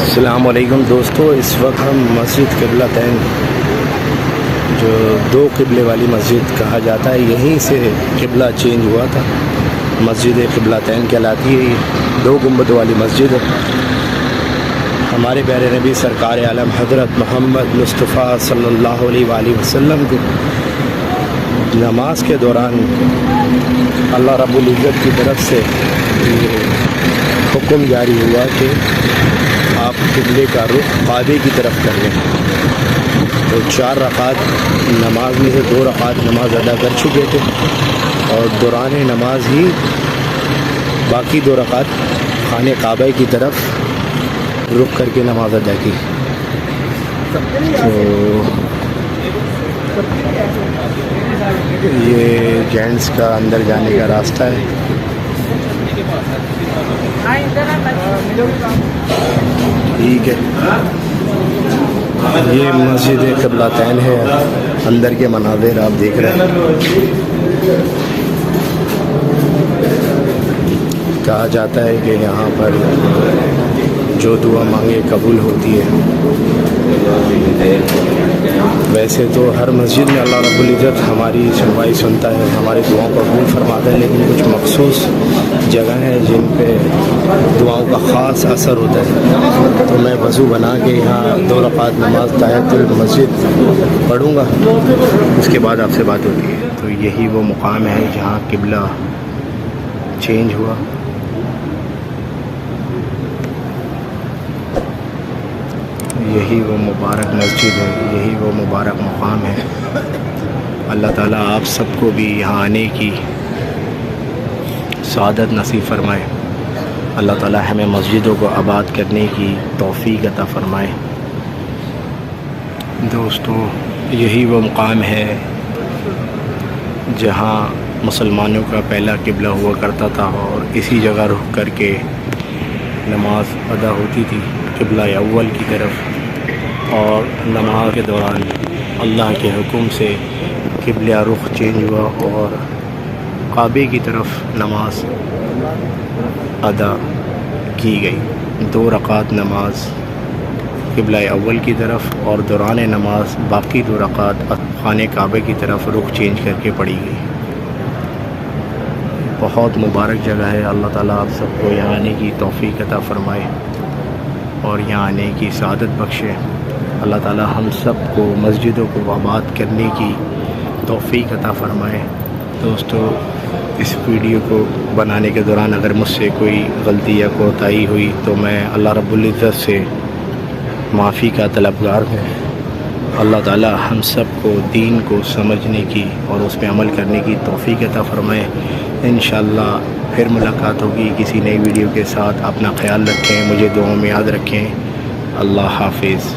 السلام علیکم دوستو، اس وقت ہم مسجد قبلہ تین جو دو قبلے والی مسجد کہا جاتا ہے، یہیں سے قبلہ چینج ہوا تھا۔ مسجد قبلہ تین کہلاتی ہے، یہ دو گنبد والی مسجد ہے۔ ہمارے پیارے نبی سرکار عالم حضرت محمد مصطفیٰ صلی اللہ علیہ وآلہ وسلم کو نماز کے دوران اللہ رب العزت کی طرف سے حکم جاری ہوا کہ آپ قبلے کا رخ کعبے کی طرف کر لیں۔ تو 4 رکعت نماز میں سے 2 رکعت نماز ادا کر چکے تھے، اور دوران نماز ہی باقی 2 رکعت خانہ کعبہ کی طرف رخ کر کے نماز ادا کی۔ تو یہ جینٹس کا اندر جانے کا راستہ ہے۔ ٹھیک ہے، یہ مسجد قبلہ تین ہے، اندر کے مناظر آپ دیکھ رہے ہیں۔ کہا جاتا ہے کہ یہاں پر جو دعا مانگے قبول ہوتی ہے۔ ویسے تو ہر مسجد میں اللہ رب العزت ہماری سنوائی سنتا ہے، ہماری دعاؤں کو قبول فرماتا ہے، لیکن کچھ مخصوص جگہ ہیں جن پہ دعاؤں کا خاص اثر ہوتا ہے۔ تو میں وضو بنا کے یہاں 2 رکعت نماز تحیۃ المسجد پڑھوں گا، اس کے بعد آپ سے بات ہوتی ہے۔ تو یہی وہ مقام ہے جہاں قبلہ چینج ہوا۔ یہی وہ مبارک مسجد ہے، یہی وہ مبارک مقام ہے۔ اللہ تعالیٰ آپ سب کو بھی یہاں آنے کی سعادت نصیب فرمائے۔ اللہ تعالیٰ ہمیں مسجدوں کو آباد کرنے کی توفیق عطا فرمائے۔ دوستو، یہی وہ مقام ہے جہاں مسلمانوں کا پہلا قبلہ ہوا کرتا تھا، اور اسی جگہ رخ کر کے نماز ادا ہوتی تھی قبلہ اول کی طرف۔ اور نماز کے دوران اللہ کے حکم سے قبلہ رخ چینج ہوا اور کعبے کی طرف نماز ادا کی گئی۔ 2 رکعت نماز قبلہ اول کی طرف، اور دوران نماز باقی 2 رکعت خانہ کعبے کی طرف رخ چینج کر کے پڑھی گئی۔ بہت مبارک جگہ ہے۔ اللہ تعالیٰ آپ سب کو یہاں آنے کی توفیق عطا فرمائے اور یہاں آنے کی سعادت بخشے۔ اللہ تعالیٰ ہم سب کو مسجدوں کو آباد کرنے کی توفیق عطا فرمائے۔ دوستو، اس ویڈیو کو بنانے کے دوران اگر مجھ سے کوئی غلطی یا کوتاہی ہوئی تو میں اللہ رب العزت سے معافی کا طلبگار ہوں۔ اللہ تعالیٰ ہم سب کو دین کو سمجھنے کی اور اس پہ عمل کرنے کی توفیق عطا فرمائے۔ انشاءاللہ پھر ملاقات ہوگی کسی نئی ویڈیو کے ساتھ۔ اپنا خیال رکھیں، مجھے دعاؤں میں یاد رکھیں۔ اللہ حافظ۔